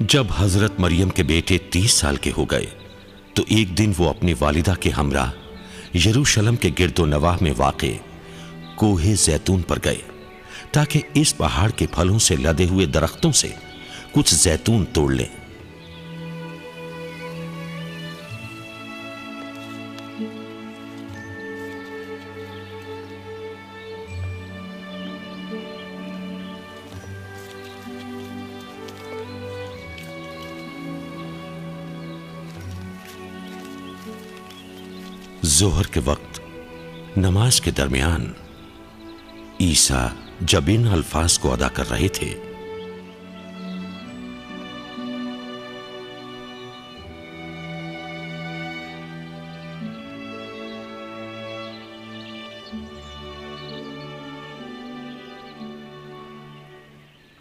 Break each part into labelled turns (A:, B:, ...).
A: जब हजरत मरियम के बेटे 30 साल के हो गए तो एक दिन वो अपनी वालिदा के हमरा यरूशलेम के गिरदो नवाह में वाक़े कोहे जैतून पर गए ताकि इस पहाड़ के फलों से लदे हुए दरख्तों से कुछ जैतून तोड़ लें। जोहर के वक्त नमाज के दरमियान ईसा जब इन अल्फाज को अदा कर रहे थे,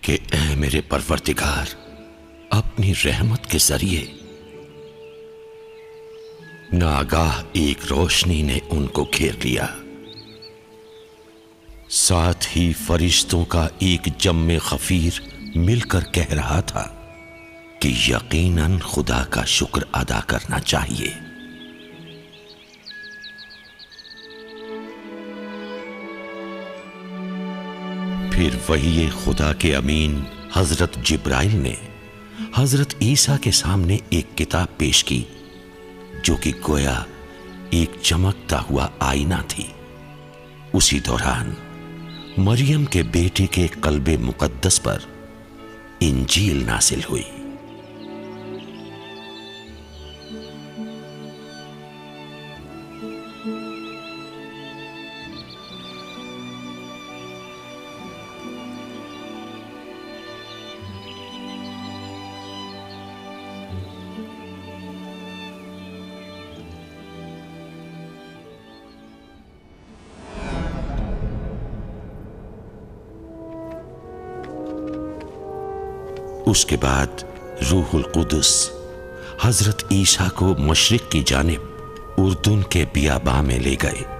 A: कि ऐ मेरे परवरदिगार, अपनी रहमत के जरिए नागाह एक रोशनी ने उनको घेर लिया। साथ ही फरिश्तों का एक जम्मे खफीर मिलकर कह रहा था कि यकीनन खुदा का शुक्र अदा करना चाहिए। फिर वही खुदा के अमीन हजरत जिब्राइल ने हजरत ईसा के सामने एक किताब पेश की जो कि गोया एक चमकता हुआ आईना थी। उसी दौरान मरियम के बेटे के कल्बे मुकद्दस पर इंजील नासिल हुई। उसके बाद रूहुल कुदस हजरत ईसा को मशरिक की जानिब उर्दुन के बियाबा में ले गए।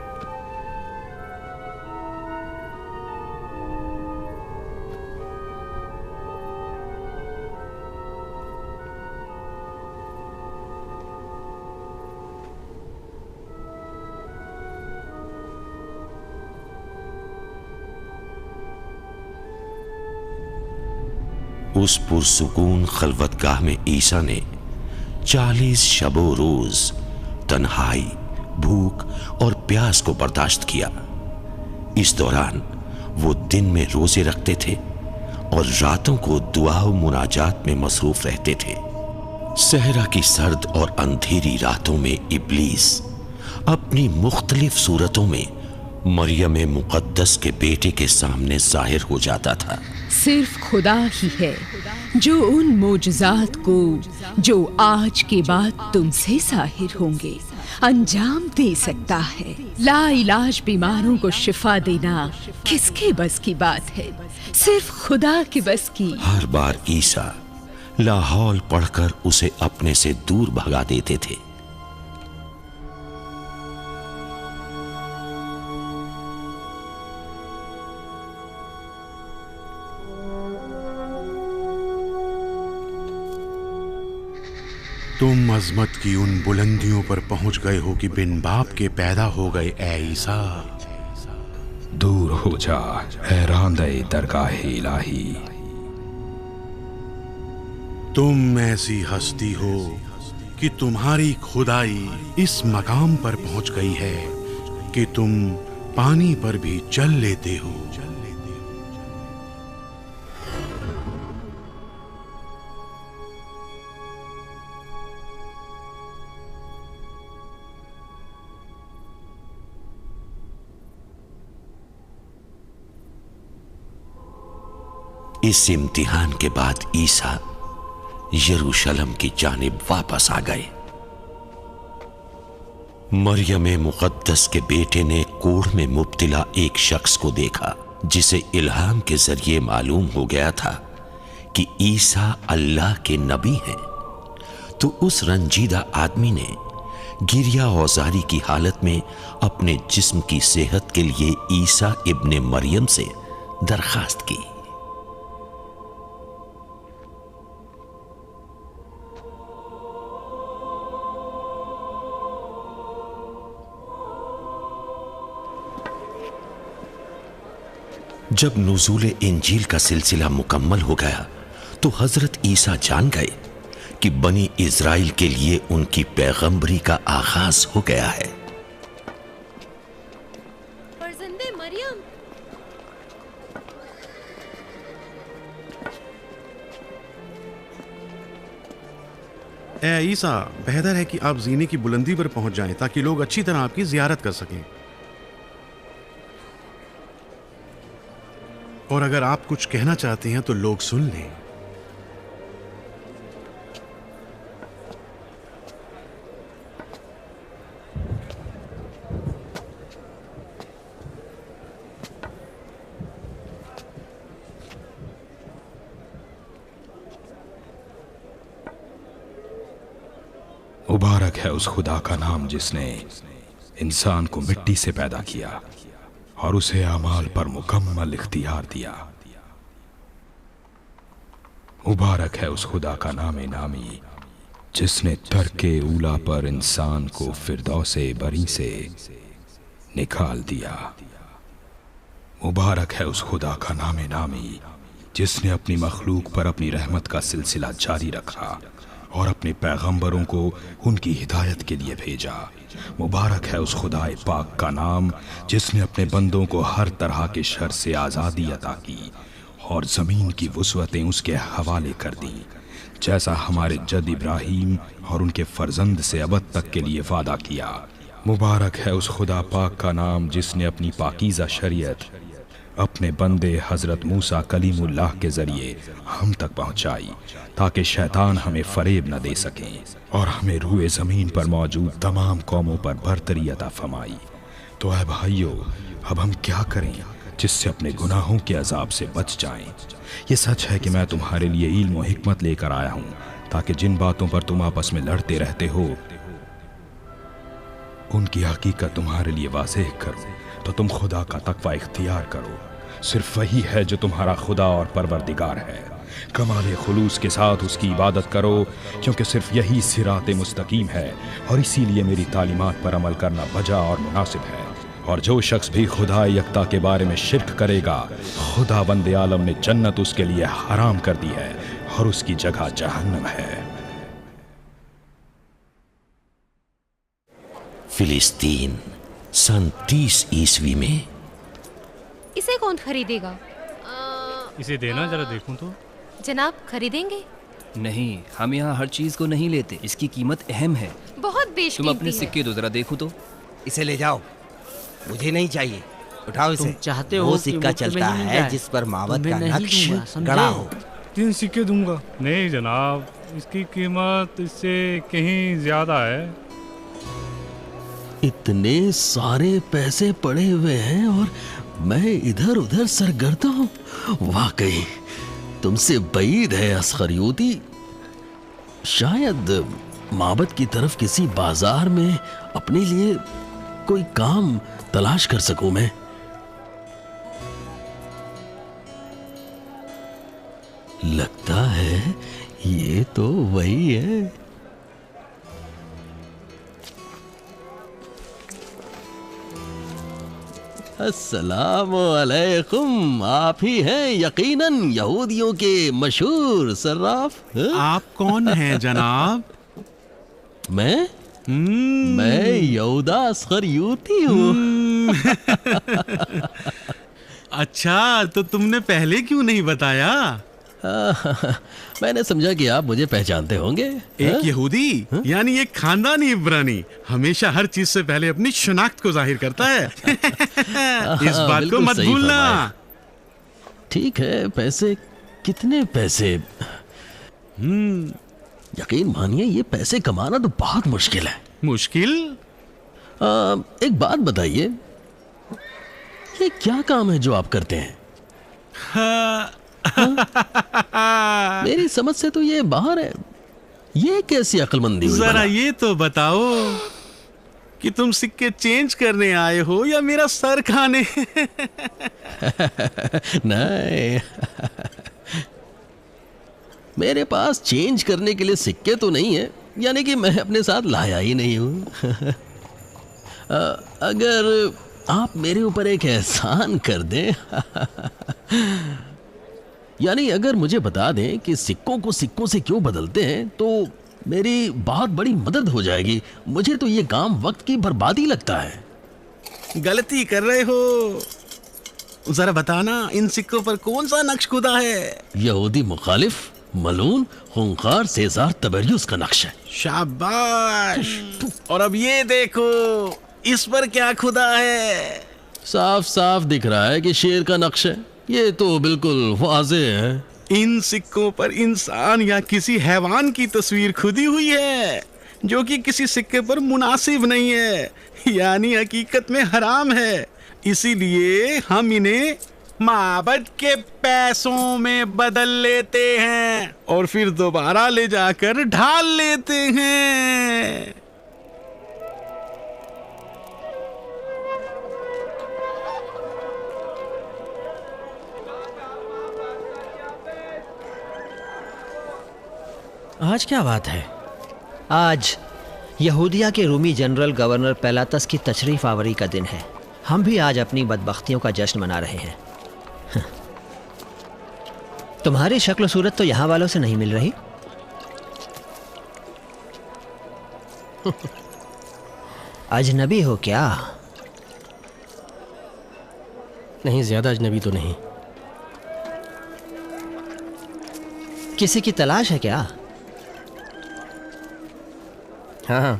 A: उस पुरसुकून खलवतगाह में ईसा ने 40 शबो रोज तन्हाई, भूख और प्यास को बर्दाश्त किया। इस दौरान वो दिन में रोजे रखते थे और रातों को दुआ और मुनाजात में मसरूफ रहते थे। सहरा की सर्द और अंधेरी रातों में इब्लीस अपनी मुख्तलिफ सूरतों में मरियम मुकद्दस के बेटे के सामने जाहिर हो जाता था।
B: सिर्फ खुदा ही है जो उन मोजज़ात को जो आज के बाद तुमसे जाहिर होंगे अंजाम दे सकता है। लाइलाज बीमारों को शिफा देना किसके बस की बात है? सिर्फ खुदा के बस की।
A: हर बार ईसा लाहौल पढ़कर उसे अपने से दूर भगा देते थे।
C: तुम अजमत की उन बुलंदियों पर पहुंच गए हो कि बिन बाप के पैदा हो गए ए ईसा।
D: दूर हो जा हैरान-दे दरगाह इलाही।
C: तुम ऐसी हस्ती हो कि तुम्हारी खुदाई इस मकाम पर पहुंच गई है कि तुम पानी पर भी चल लेते हो।
A: इस इम्तिहान के बाद ईसा यरूशलेम की जानिब वापस आ गए। मरियम मुकद्दस के बेटे ने कोढ़ में मुब्तला एक शख्स को देखा जिसे इल्हाम के जरिए मालूम हो गया था कि ईसा अल्लाह के नबी हैं। तो उस रंजीदा आदमी ने गिरिया औजारी की हालत में अपने जिस्म की सेहत के लिए ईसा इब्ने मरियम से दरखास्त की। जब नुज़ूल इंजील का सिलसिला मुकम्मल हो गया तो हजरत ईसा जान गए कि बनी इज़राइल के लिए उनकी पैगंबरी का आगाज हो गया है।
E: फर्जंदे मरियम,
C: ए ईसा, बेहतर है कि आप जीने की बुलंदी पर पहुंच जाएं ताकि लोग अच्छी तरह आपकी जियारत कर सकें। और अगर आप कुछ कहना चाहते हैं तो लोग सुन लें।
D: मुबारक है उस खुदा का नाम जिसने इंसान को मिट्टी से पैदा किया और उसे अमाल पर मुकम्मल इख्तियार दिया। मुबारक है उस खुदा का नामे नामी जिसने तरके ऊला पर इंसान को फिरदौसे बरी से निकाल दिया। मुबारक है उस खुदा का नामे नामी जिसने अपनी मखलूक पर अपनी रहमत का सिलसिला जारी रखा और अपने पैगंबरों को उनकी हिदायत के लिए भेजा। मुबारक है उस खुदाए पाक का नाम जिसने अपने बंदों को हर तरह के शर से आज़ादी अता की और ज़मीन की वुसअतें उसके हवाले कर दी, जैसा हमारे जद इब्राहीम और उनके फर्जंद से अबद तक के लिए वादा किया। मुबारक है उस खुदा पाक का नाम जिसने अपनी पाकीज़ा शरीयत अपने बंदे हजरत मूसा कलीमुल्लाह के जरिए हम तक पहुंचाई ताकि शैतान हमें फरेब न दे सकें और हमें रूए ज़मीन पर मौजूद तमाम कौमों पर बरतरी अता फरमाई। तो ऐ भाइयों, अब हम क्या करें जिससे अपने गुनाहों के अजाब से बच जाएं? ये सच है कि मैं तुम्हारे लिए इल्म और हिकमत लेकर आया हूँ ताकि जिन बातों पर तुम आपस में लड़ते रहते हो उनकी हकीकत तुम्हारे लिए वाज़ेह करूँ। तो तुम खुदा का तकवा इख्तियार करो, सिर्फ वही है जो तुम्हारा खुदा और परवरदिगार है। कमाल खुलूस के साथ उसकी इबादत करो क्योंकि सिर्फ यही सिरात मुस्तकीम है और इसीलिए मेरी तालीमात पर अमल करना बजा और मुनासिब है। और जो शख्स भी खुदा यकता के बारे में शिर्क करेगा, खुदा बंदे आलम ने जन्नत उसके लिए हराम कर दी है और उसकी जगह जहन्नम है।
A: फिलिस्तीन सन 30 ईस्वी में।
E: इसे कौन खरीदेगा?
F: इसे देना, जरा देखूं तो।
E: जनाब, खरीदेंगे?
G: नहीं, हम यहाँ हर चीज को नहीं लेते, इसकी कीमत अहम है।
E: बहुत बेशकीमती
G: तुम अपने
E: है।
G: सिक्के दो, जरा देखूं तो।
H: इसे ले जाओ, मुझे नहीं चाहिए। उठाओ इसे।
I: तुम चाहते हो
H: वो
I: कि
H: सिक्का
I: मुफ्त में
H: चलता
I: नहीं
H: है
I: जाए?
H: जिस पर मावत
I: तुम्हें
H: का
I: नहीं
H: नक्श
I: दूंगा, समझे?
H: गड़ा हो।
F: 3 सिक्के दूंगा। नहीं जनाब, इसकी कीमत इससे कहीं ज्यादा है।
J: इतने सारे पैसे पड़े हुए हैं और मैं इधर उधर सरगर्दा हूँ। वाकई तुमसे बईद है अस्खरियोती। शायद माबद की तरफ किसी बाजार में अपने लिए कोई काम तलाश कर सकूं मैं। लगता है ये तो वही है। अस्सलामु अलैकुम। आप ही हैं यकीनन यहूदियों के मशहूर सर्राफ।
C: आप कौन हैं जनाब?
J: मैं यहूदा अस्खरियोती हूँ।
C: अच्छा, तो तुमने पहले क्यों नहीं बताया?
J: मैंने समझा कि आप मुझे पहचानते होंगे।
C: एक यहूदी यानी एक खानदानी इब्रानी हमेशा हर चीज से पहले अपनी शनाख्त को जाहिर करता है। इस बात को मत भूलना।
J: ठीक है, पैसे कितने पैसे? यकीन मानिए ये पैसे कमाना तो बहुत मुश्किल है।
C: मुश्किल?
J: एक बात बताइए, ये क्या काम है जो आप करते हैं? मेरी समझ से तो ये बाहर है। ये कैसी अक्लमंदी हुई?
C: जरा ये तो बताओ कि तुम सिक्के चेंज करने आए हो या मेरा सर खाने?
J: नहीं, मेरे पास चेंज करने के लिए सिक्के तो नहीं है, यानी कि मैं अपने साथ लाया ही नहीं हूं। अगर आप मेरे ऊपर एक एहसान कर दें। यानी अगर मुझे बता दें कि सिक्कों को सिक्कों से क्यों बदलते हैं तो मेरी बहुत बड़ी मदद हो जाएगी। मुझे तो ये काम वक्त की बर्बादी लगता है।
C: गलती कर रहे हो। जरा बताना, इन सिक्कों पर कौन सा नक्श खुदा है?
J: यहूदी मुखालिफ मलून खूंखार सेजार तबरियुस का नक्श है।
C: शाबाश। और अब ये देखो, इस पर क्या खुदा है?
J: साफ साफ दिख रहा है कि शेर का नक्श है। ये तो बिल्कुल वाज़े है।
C: इन सिक्कों पर इंसान या किसी हैवान की तस्वीर खुदी हुई है, जो कि किसी सिक्के पर मुनासिब नहीं है, यानी हकीकत में हराम है। इसीलिए हम इन्हें माबद के पैसों में बदल लेते हैं और फिर दोबारा ले जाकर ढाल लेते हैं।
H: आज क्या बात है? आज यहूदिया के रूमी जनरल गवर्नर पेलातस की तशरीफ आवरी का दिन है। हम भी आज अपनी बदबख्तियों का जश्न मना रहे हैं। तुम्हारी शक्ल सूरत तो यहाँ वालों से नहीं मिल रही। अजनबी हो क्या?
I: नहीं, ज्यादा अजनबी तो नहीं।
H: किसी की तलाश है क्या?
I: हाँ,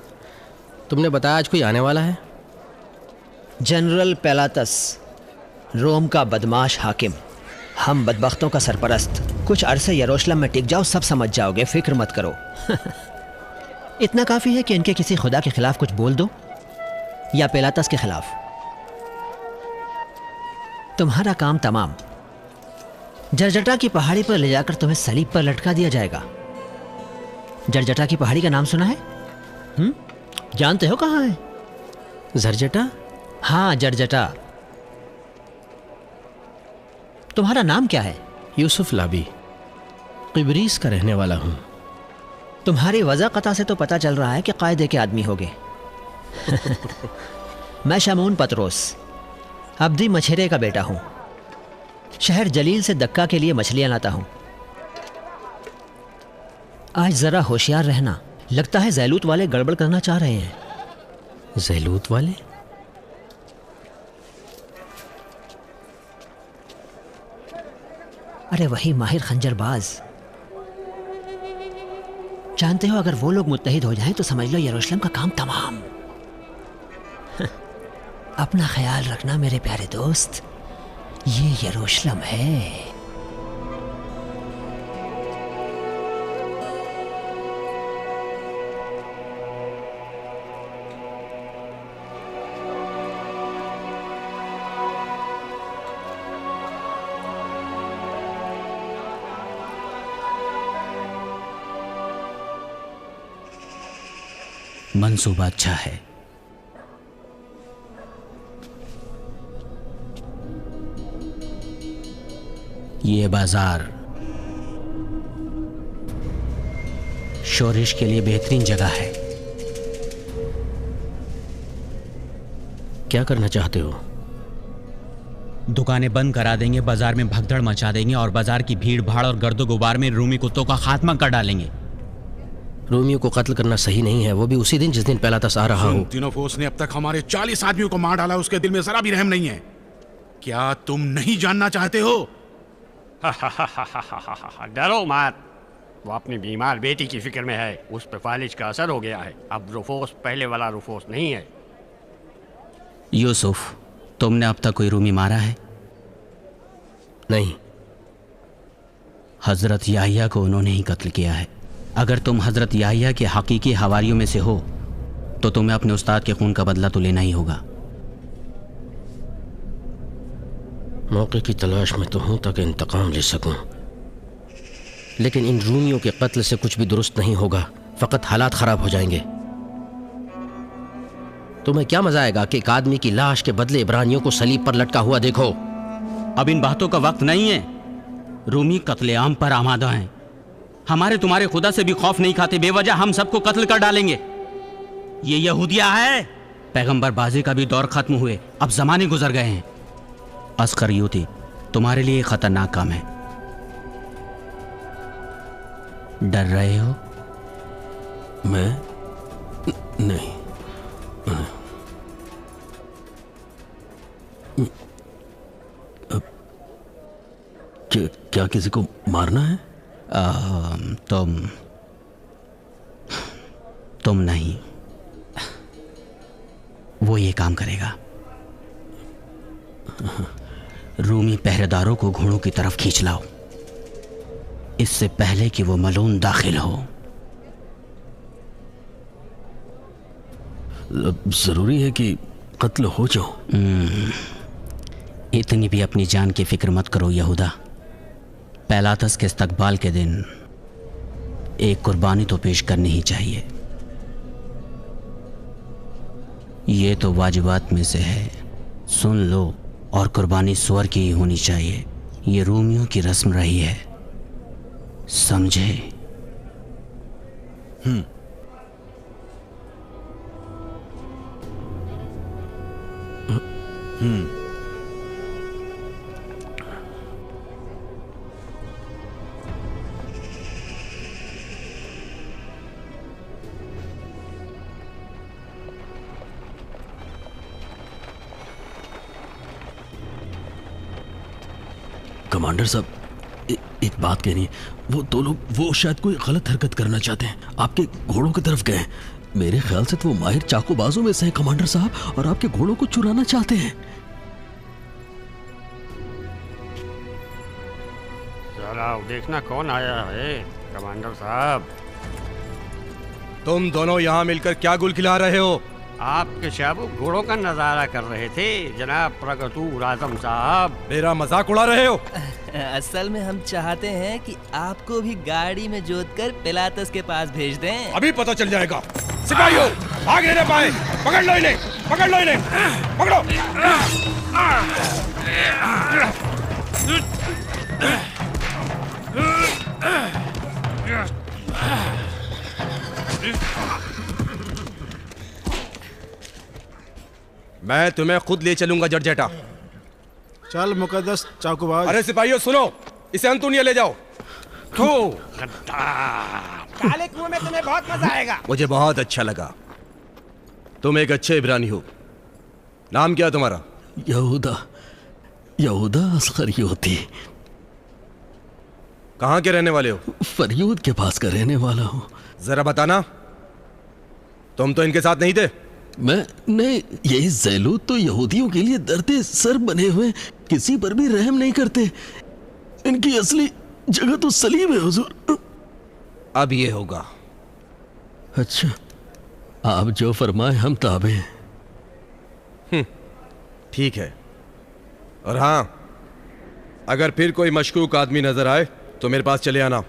I: तुमने बताया आज कोई आने वाला है।
H: जनरल पेलातस, रोम का बदमाश हाकिम, हम बदबख्तों का सरपरस्त। कुछ अरसे यरूशलेम में टिक जाओ, सब समझ जाओगे, फिक्र मत करो। इतना काफ़ी है कि इनके किसी खुदा के खिलाफ कुछ बोल दो या पेलातस के खिलाफ, तुम्हारा काम तमाम। जरजटा की पहाड़ी पर ले जाकर तुम्हें सलीब पर लटका दिया जाएगा। जरजटा की पहाड़ी का नाम सुना है? जानते हो कहाँ है?
I: जरजटा?
H: हाँ, जरजटा। तुम्हारा नाम क्या है?
I: यूसुफ लाबी, क़िब्रीस का रहने वाला हूँ।
H: तुम्हारी वज़ा क़ता से तो पता चल रहा है कि कायदे के आदमी होगे। मैं शमून पतरोस, अब्दी मछेरे का बेटा हूँ। शहर जलील से दक्का के लिए मछलियाँ लाता हूँ। आज ज़रा होशियार रहना, लगता है ज़ैलूत वाले गड़बड़ करना चाह रहे हैं।
I: ज़ैलूत वाले?
H: अरे वही माहिर खंजरबाज। जानते हो, अगर वो लोग मुत्तहिद हो जाएं तो समझ लो यरूशलेम का काम तमाम। अपना ख्याल रखना मेरे प्यारे दोस्त, ये यरूशलेम है।
K: मंसूबा अच्छा है। ये बाजार शोरिश के लिए बेहतरीन जगह है।
I: क्या करना चाहते हो?
K: दुकानें बंद करा देंगे, बाजार में भगदड़ मचा देंगे और बाजार की भीड़ भाड़ और गर्दो गुबार में रूमी कुत्तों का खात्मा कर डालेंगे।
I: रोमियो को कत्ल करना सही नहीं है, वो भी उसी दिन जिस दिन पेलातस आ रहा हो।
C: तीनोफोस ने अब तक हमारे 40 आदमियों को मार डाला, उसके दिल में जरा भी रहम नहीं है। क्या तुम नहीं जानना चाहते हो?
L: डरो मत, वो अपनी बीमार बेटी की फिक्र में है। उस पर फालिज का असर हो गया है। अब रूफोस पहले वाला रूफोस नहीं है।
K: यूसुफ, तुमने अब तक कोई रूमी मारा है?
I: नहीं।
K: हजरत याहिया को उन्होंने ही कत्ल किया है। अगर तुम हजरत याहिया के हकीकी हवारियों में से हो तो तुम्हें अपने उस्ताद के खून का बदला तो लेना ही होगा।
I: मौके की तलाश में तो हूं ताकि इंतकाम ले सकूं, लेकिन इन रूमियों के कत्ल से कुछ भी दुरुस्त नहीं होगा, फकत हालात खराब हो जाएंगे। तुम्हें क्या मजा आएगा कि एक आदमी की लाश के बदले इब्रानियों को सलीब पर लटका हुआ देखो?
K: अब इन बातों का वक्त नहीं है। रूमी कत्लेआम पर आमादा हैं। हमारे तुम्हारे खुदा से भी खौफ नहीं खाते। बेवजह हम सबको कत्ल कर डालेंगे। ये यहूदिया है पैगंबर बाजी का भी दौर खत्म हुए, अब जमाने गुजर गए हैं। अस्कर यूती, तुम्हारे लिए खतरनाक काम है। डर रहे हो?
J: मैं नहीं। क्या किसी को मारना है?
K: तुम नहीं, वो ये काम करेगा। रूमी पहरेदारों को घोड़ों की तरफ खींच लाओ, इससे पहले कि वो मलून दाखिल हो।
J: जरूरी है कि कत्ल हो जाओ?
K: इतनी भी अपनी जान की फिक्र मत करो यहूदा। पैलातस के इस्तकबाल के दिन एक कुर्बानी तो पेश करनी ही चाहिए। ये तो वाजिबात में से है, सुन लो। और कुर्बानी सुअर की ही होनी चाहिए। ये रोमियों की रस्म रही है, समझे?
J: कमांडर साहब, एक बात कहनी है। वो दो लोग, वो शायद कोई गलत हरकत करना चाहते हैं। आपके घोड़ों की तरफ गए। मेरे ख्याल से तो वो माहिर चाकूबाजों में से हैं कमांडर साहब, और आपके घोड़ों को चुराना चाहते हैं।
L: जरा देखना कौन आया है कमांडर साहब।
M: तुम दोनों यहाँ मिलकर क्या गुल खिला रहे हो?
L: आपके शाबू घोड़ों का नजारा कर रहे थे जनाब प्रगतूर आजम साहब।
M: मेरा मजाक उड़ा रहे हो?
G: असल में हम चाहते हैं कि आपको भी गाड़ी में जोतकर पिलातस के पास भेज दें।
M: अभी पता चल जाएगा। सिपाहियों, भाग नहीं पाए, पकड़ लो इन्हें, पकड़ लो इन्हें, पकड़ो। मैं तुम्हें खुद ले चलूंगा जड़जेटा।
C: चल मुकद्दस चाकूबाज।
M: अरे सिपाहियों सुनो, इसे अंतुनिया ले जाओ।
L: काले कुएं में तुम्हें बहुत मजा आएगा।
M: मुझे बहुत अच्छा लगा। तुम एक अच्छे इब्रानी हो। नाम क्या तुम्हारा?
J: यहूदा। यहूदा अस्कर यूती।
M: कहाँ के रहने वाले हो?
J: फरियूद के पास का रहने वाला हूँ।
M: जरा बताना, तुम तो इनके साथ नहीं थे?
J: मैं नहीं, यही ज़ैलूत तो यहूदियों के लिए दर्दे सर बने हुए, किसी पर भी रहम नहीं करते। इनकी असली जगह तो सलीब है हुजूर।
M: अब ये होगा।
J: अच्छा, आप जो फरमाए हम ताबे हैं।
M: ठीक है। और हाँ, अगर फिर कोई मशकूक आदमी नजर आए तो मेरे पास चले आना।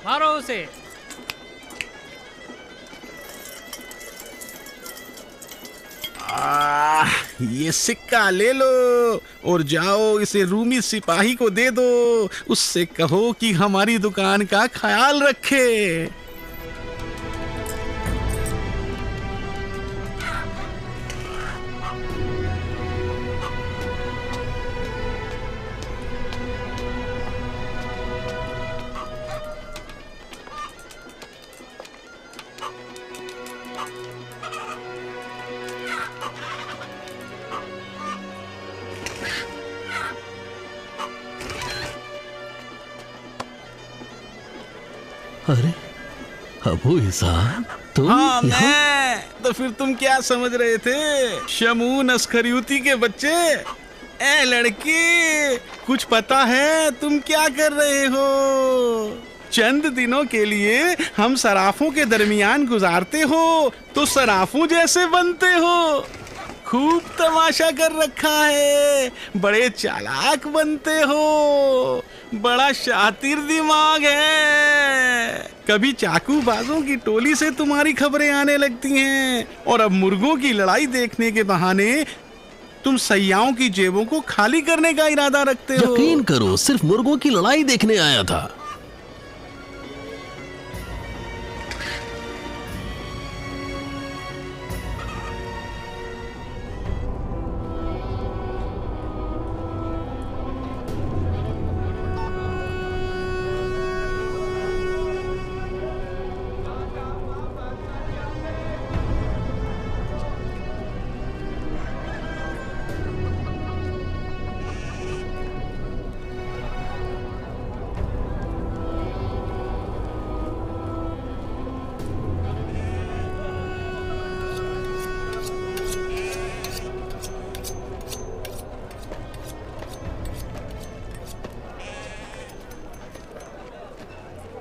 F: मारो उसे।
C: ये सिक्का ले लो और जाओ इसे रूमी सिपाही को दे दो। उससे कहो कि हमारी दुकान का ख्याल रखे।
J: अरे अबू ईसान, तुम
C: हाँ
J: यहाँ?
C: मैं। तो फिर तुम क्या समझ रहे थे, शमून अस्खरयूती के बच्चे? ए लड़के, कुछ पता है तुम क्या कर रहे हो? चंद दिनों के लिए हम सराफों के दरमियान गुजारते हो तो सराफों जैसे बनते हो। खूब तमाशा कर रखा है, बड़े चालाक बनते हो, बड़ा शातिर दिमाग है। कभी चाकूबाजों की टोली से तुम्हारी खबरें आने लगती हैं और अब मुर्गों की लड़ाई देखने के बहाने तुम सयाओं की जेबों को खाली करने का इरादा रखते हो।
J: यकीन करो, सिर्फ मुर्गों की लड़ाई देखने आया था।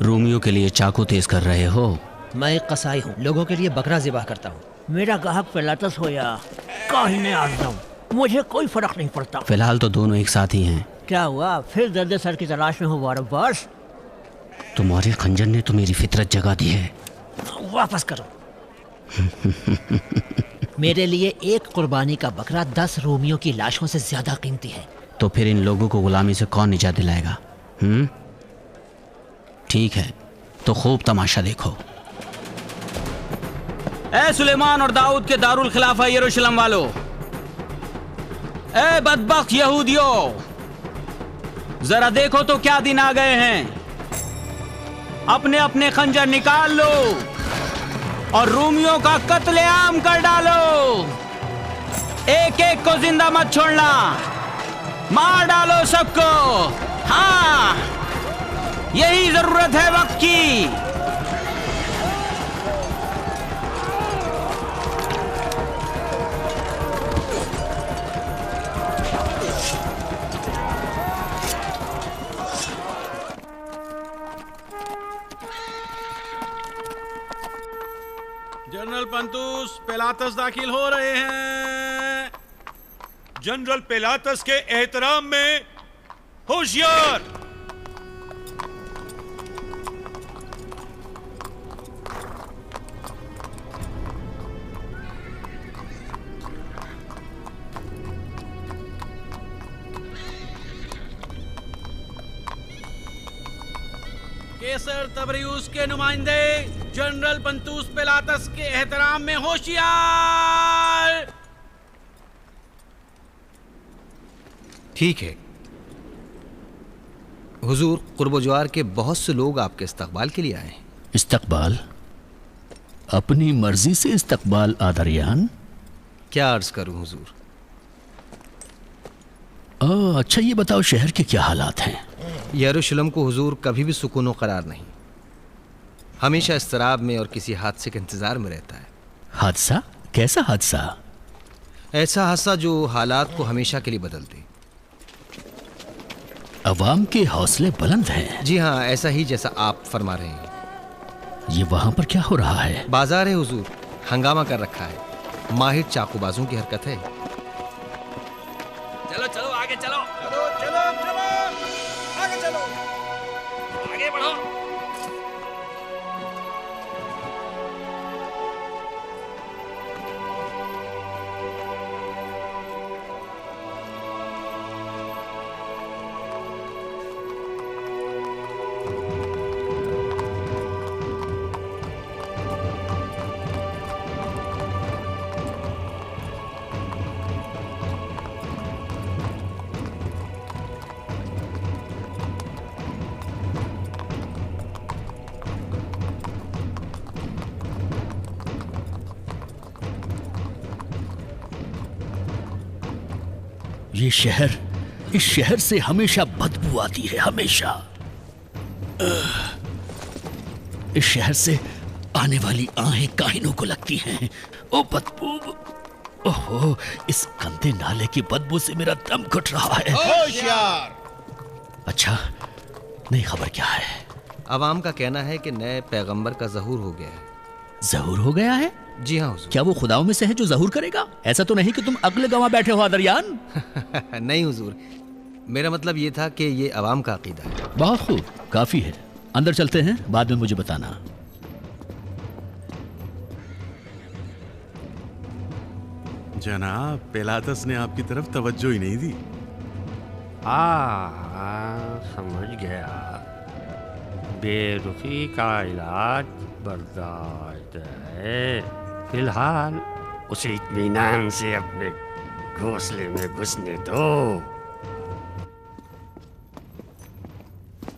K: रोमियो के लिए चाकू तेज कर रहे हो?
H: मैं एक कसाई हूँ, लोगों के लिए बकरा ज़िबा करता हूँ।
N: मेरा गाहक पिलातस हो या काहिने आज़म, मुझे कोई फर्क नहीं पड़ता।
K: फिलहाल तो दोनों एक साथ ही हैं।
N: क्या हुआ, फिर दर्द सर की तलाश में हो वारस?
K: तुम्हारे खंजर ने तो मेरी फितरत जगा दी है।
N: वापस करो।
H: मेरे लिए एक कुर्बानी का बकरा 10 रोमियो की लाशों से ज्यादा कीमती है।
K: तो फिर इन लोगों को गुलामी से कौन निजात दिलाएगा? ठीक है, तो खूब तमाशा देखो। ए सुलेमान और दाऊद के दारुल खिलाफा यरूशलेम वालों, ए बदबख्त यहूदियों, जरा देखो तो क्या दिन आ गए हैं। अपने अपने खंजर निकाल लो और रोमियों का कत्लेआम कर डालो। एक एक को जिंदा मत छोड़ना, मार डालो सबको। हाँ, यही जरूरत है वक्त की।
C: जनरल पंतुस पिलातस दाखिल हो रहे हैं।
O: जनरल पिलातस के एहतराम में होशियार।
C: केसर तबरियुस के नुमाइंदे जनरल पंतुस पिलातस के एहतराम में होशियार।
P: ठीक है हुजूर, कुर्बोजवार के बहुत से लोग आपके इस्तकबाल के लिए आए हैं।
J: इस्तकबाल? अपनी मर्जी से इस्तकबाल आदरियान?
P: क्या अर्ज करूं हुजूर।
J: अच्छा ये बताओ, शहर के क्या हालात हैं?
P: यरूशलेम को हुजूर कभी भी सुकून करार नहीं, हमेशा इस्तराब में और किसी हादसे के इंतजार में रहता है।
J: हादसा? कैसा हादसा?
P: ऐसा हादसा जो हालात को हमेशा के लिए बदल दे।
J: अवाम के हौसले बुलंद हैं।
P: जी हाँ, ऐसा ही जैसा आप फरमा रहे हैं।
J: ये वहां पर क्या हो रहा है?
P: बाजार है हुजूर, हंगामा कर रखा है। माहिर चाकूबाजों की हरकत है।
G: चलो चलो आगे चलो, चलो चलो चलो आगे चलो, आगे बढ़ो।
J: ये शहर, इस शहर से हमेशा बदबू आती है, हमेशा। इस शहर से आने वाली आहें काहिनों को लगती हैं। ओ बदबू, ओहो, इस गंदे नाले की बदबू से मेरा दम घुट रहा है।
P: होशियार!
J: अच्छा, नहीं खबर क्या है?
P: अवाम का कहना है कि नए पैगंबर का ज़हूर हो गया है।
J: ज़हूर हो गया है?
P: जी हाँ हुजूर।
J: क्या वो खुदाओं में से है जो ज़हूर करेगा? ऐसा तो नहीं कि तुम अगले गवाह बैठे हो आदरयान?
P: नहीं हुजूर, मेरा मतलब ये था कि ये अवाम का अकीदा है।
J: बहुत खूब, काफी है। अंदर चलते हैं, बाद में मुझे बताना।
C: जनाब, पिलातस ने आपकी तरफ तवज्जो ही नहीं दी।
L: समझ गया। बेरुखी का इलाज बर्दाश्त है। फिलहाल उसे इत्मीनान से अपने घोंसले में घुसने दो।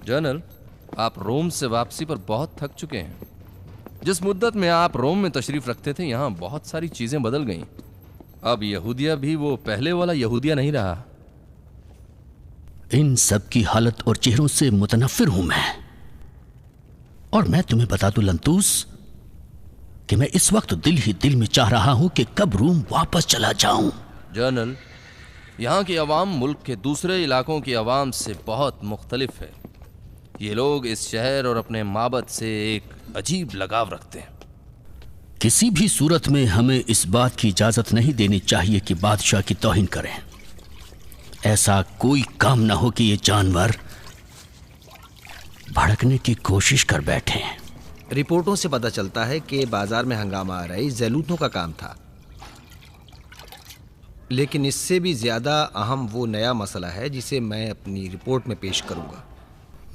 M: जनरल, आप रोम से वापसी पर बहुत थक चुके हैं। जिस मुद्दत में आप रोम में तशरीफ रखते थे, यहाँ बहुत सारी चीजें बदल गईं। अब यहूदिया भी वो पहले वाला यहूदिया नहीं रहा।
J: इन सब की हालत और चेहरों से मुतनफ्फिर हूं मैं। और मैं तुम्हें बता दूं लंतूस कि मैं इस वक्त दिल ही दिल में चाह रहा हूं कि कब रूम वापस चला जाऊं।
M: जनरल, यहाँ की आवाम मुल्क के दूसरे इलाकों की आवाम से बहुत मुख्तलिफ है। ये लोग इस शहर और अपने माबद से एक अजीब लगाव रखते हैं।
J: किसी भी सूरत में हमें इस बात की इजाजत नहीं देनी चाहिए कि बादशाह की तौहीन करें। ऐसा कोई काम ना हो कि ये जानवर भड़कने की कोशिश कर बैठे।
P: रिपोर्टों से पता चलता है कि बाजार में हंगामा आ रही ज़ैलूतों का काम था, लेकिन इससे भी ज्यादा अहम वो नया मसला है जिसे मैं अपनी रिपोर्ट में पेश करूंगा।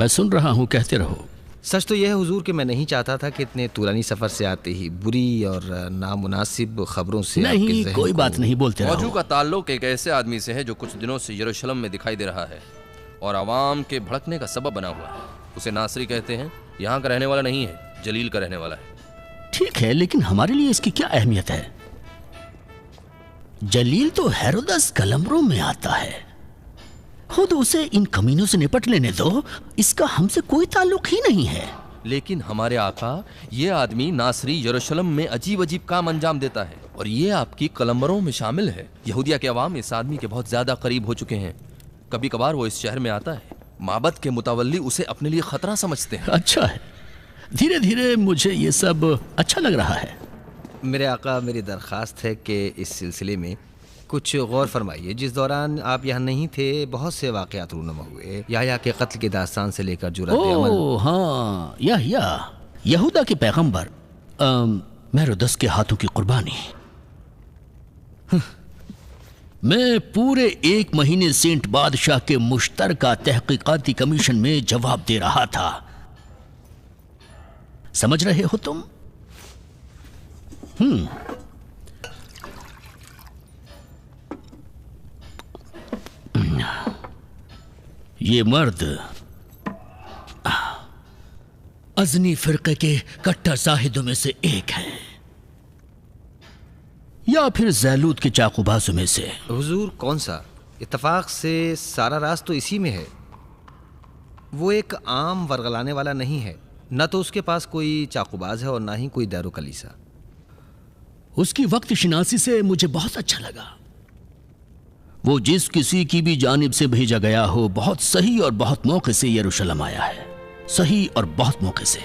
J: मैं सुन रहा हूं, कहते रहो।
P: सच तो यह है हुजूर कि मैं नहीं चाहता था कि इतने तूरानी सफर से आते ही बुरी और नामुनासिब खबरों से
J: नहीं, कोई बात नहीं, बोलते रहो।
M: मौजू का ताल्लुक एक ऐसे आदमी से है जो कुछ दिनों से यरूशलेम में दिखाई दे रहा है और आवाम के भड़कने का सबब बना हुआ है। उसे नासरी कहते हैं। यहाँ का रहने वाला नहीं है, जलील का रहने वाला है।
J: ठीक है, लेकिन हमारे लिए इसकी क्या अहमियत है? जलील तो हेरोदस कलमरों में आता है। खुद उसे इन कमीनों से निपट लेने दो, इसका हमसे कोई ताल्लुक ही नहीं है।
M: लेकिन हमारे आका, ये आदमी नासरी यरूशलेम में अजीब अजीब काम अंजाम देता है और ये आपकी कलमरों में शामिल है। यहूदिया के अवाम इस आदमी के बहुत ज्यादा करीब हो चुके हैं। कभी कभार वो इस शहर में आता है। माबद के मुतवल्ली उसे अपने लिए खतरा समझते हैं।
J: अच्छा है, धीरे धीरे मुझे ये सब अच्छा लग रहा है।
P: मेरे आका, मेरी दरख्वास्त है कि इस सिलसिले में कुछ गौर फरमाइए। जिस दौरान आप यहाँ नहीं थे, बहुत से वाक़यात रूनुमा हुए। याह्या के कत्ल की दास्तान से लेकर जुर्रत-ए-अमल।
J: हाँ, यहूदा के पैगंबर हेरोदस के हाथों की कुर्बानी। मैं पूरे 1 महीने सेंट बादशाह के मुश्तरका तहकीकाती कमीशन में जवाब दे रहा था। समझ रहे हो तुम? ये मर्द अज़नी फिरके के कट्टर जाहिदों में से एक है, या फिर ज़ैलूत के चाकूबाजों में से।
P: हुजूर, कौन सा? इत्तफाक से सारा राज तो इसी में है। वो एक आम वरगलाने वाला नहीं है। न तो उसके पास कोई चाकूबाज है और ना ही कोई दारो कलीसा।
J: उसकी वक्त शिनासी से मुझे बहुत अच्छा लगा। वो जिस किसी की भी जानिब से भेजा गया हो, बहुत सही और बहुत मौके से यरूशलेम आया है। सही और बहुत मौके से।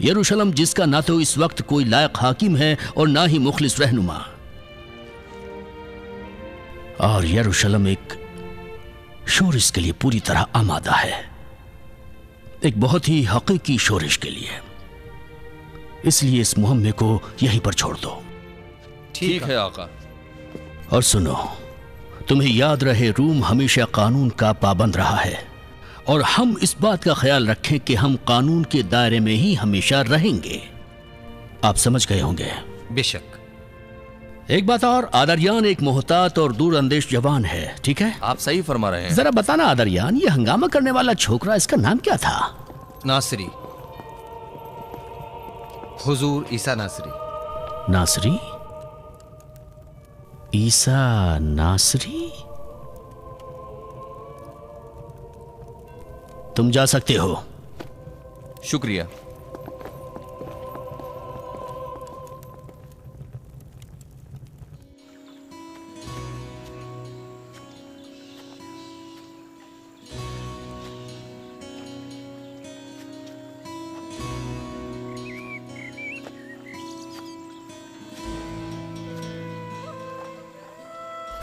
J: यरूशलेम जिसका ना तो इस वक्त कोई लायक हाकिम है और ना ही मुखलिस रहनुमा। और यरूशलेम एक शोरिश के लिए पूरी तरह आमादा है, एक बहुत ही हकीकी शोरिश के लिए। इसलिए इस मुहम्मे को यहीं पर छोड़ दो।
M: ठीक है आका।
J: और सुनो, तुम्हें याद रहे, रूम हमेशा कानून का पाबंद रहा है और हम इस बात का ख्याल रखें कि हम कानून के दायरे में ही हमेशा रहेंगे। आप समझ गए होंगे।
P: बेशक।
J: एक बात और, आदरयान एक मोहतात और दूर अंदेश जवान है, ठीक है?
M: आप सही फरमा रहे हैं।
J: जरा बताना आदरयान, ये हंगामा करने वाला छोकरा, इसका नाम क्या था?
P: नासरी। हुजूर ईसा नासरी।
J: नासरी? ईसा नासरी? तुम जा सकते हो।
M: शुक्रिया।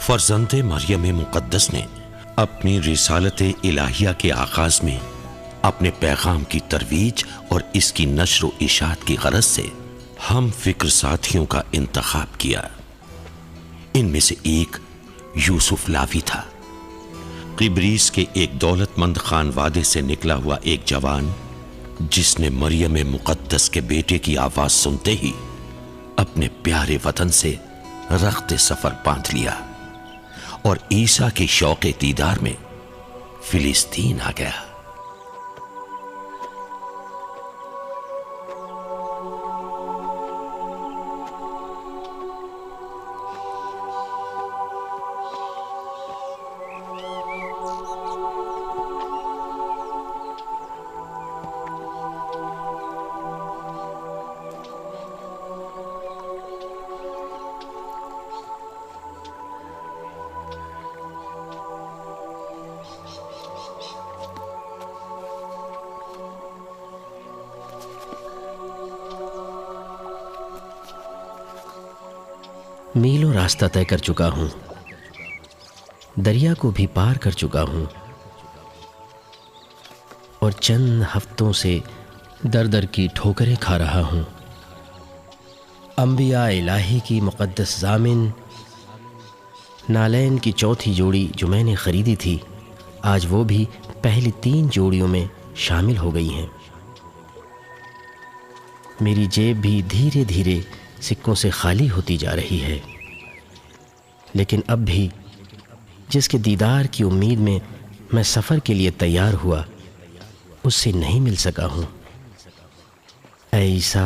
A: फर्जंदे मरियम मुक़द्दस ने अपनी रिसालत इलाहिया के आगाज में अपने पैगाम की तरवीज और इसकी नश्र व इशात की गरज से हम फिक्र साथियों का इंतखाब किया। इनमें से एक यूसुफ लावी था। किब्रीस के एक दौलतमंद खानवादे से निकला हुआ एक जवान, जिसने मरियम मुक़द्दस के बेटे की आवाज सुनते ही अपने प्यारे वतन से रख्ते सफर बांध लिया और ईसा के शौक़े दीदार में फिलिस्तीन आ गया।
I: मीलों रास्ता तय कर चुका हूं, दरिया को भी पार कर चुका हूं और चंद हफ्तों से दर दर की ठोकरें खा रहा हूं। अंबिया इलाही की मुक़द्दस ज़ामिन नालैन की चौथी जोड़ी जो मैंने ख़रीदी थी, आज वो भी पहली 3 जोड़ियों में शामिल हो गई हैं। मेरी जेब भी धीरे धीरे सिक्कों से खाली होती जा रही है, लेकिन अब भी जिसके दीदार की उम्मीद में मैं सफ़र के लिए तैयार हुआ, उससे नहीं मिल सका हूँ। ऐ ईसा,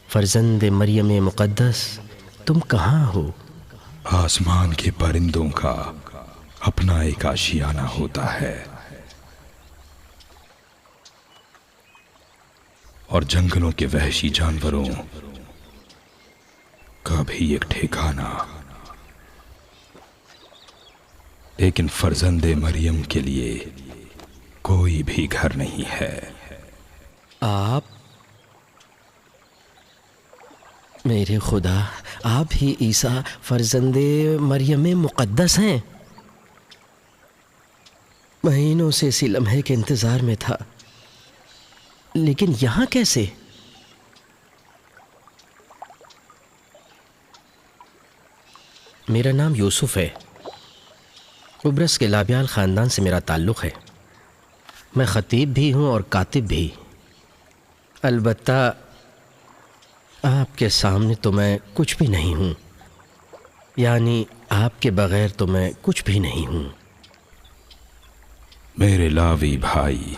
I: फर्जंद मरियम मुक़द्दस, तुम कहाँ हो?
D: आसमान के परिंदों का अपना एक आशियाना होता है और जंगलों के वहशी जानवरों का भी एक ठिकाना, लेकिन फर्जंदे मरियम के लिए कोई भी घर नहीं है।
I: आप, मेरे खुदा, आप ही ईसा फर्जंदे मरियम मुक़द्दस हैं। महीनों से इसी लम्हे के इंतज़ार में था, लेकिन यहाँ कैसे? मेरा नाम यूसुफ है। कुब्रस के लाबियाल ख़ानदान से मेरा ताल्लुक़ है। मैं ख़तीब भी हूँ और कातिब भी। अलबत्ता आपके सामने तो मैं कुछ भी नहीं हूँ, यानी आपके बग़ैर तो मैं कुछ भी नहीं हूँ।
D: मेरे लावी भाई,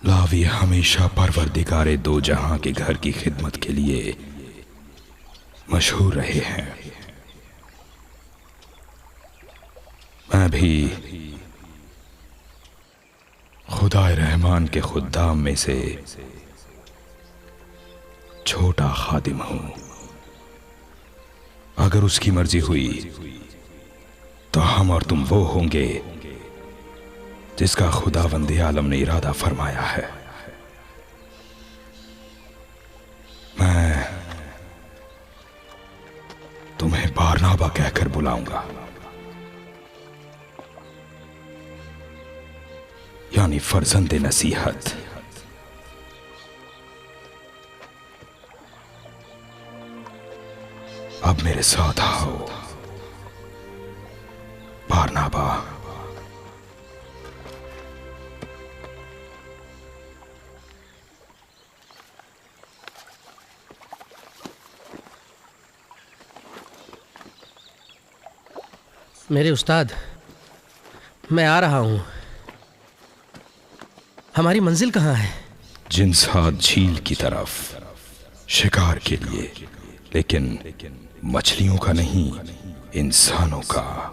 D: लावी हमेशा परवरदिगारे दो जहां के घर की खिदमत के लिए मशहूर रहे हैं। मैं भी खुदाए रहमान के खुद्दाम में से छोटा खादिम हूं। अगर उसकी मर्जी हुई तो हम और तुम वो होंगे जिसका खुदावंदे आलम ने इरादा फरमाया है। मैं तुम्हें बारनाबा कहकर बुलाऊंगा, यानी फर्जंदे नसीहत। अब मेरे साथ आओ बारनाबा।
I: मेरे उस्ताद, मैं आ रहा हूँ। हमारी मंजिल कहाँ है?
D: जिनसाद झील की तरफ शिकार के लिए, लेकिन मछलियों का नहीं, इंसानों का।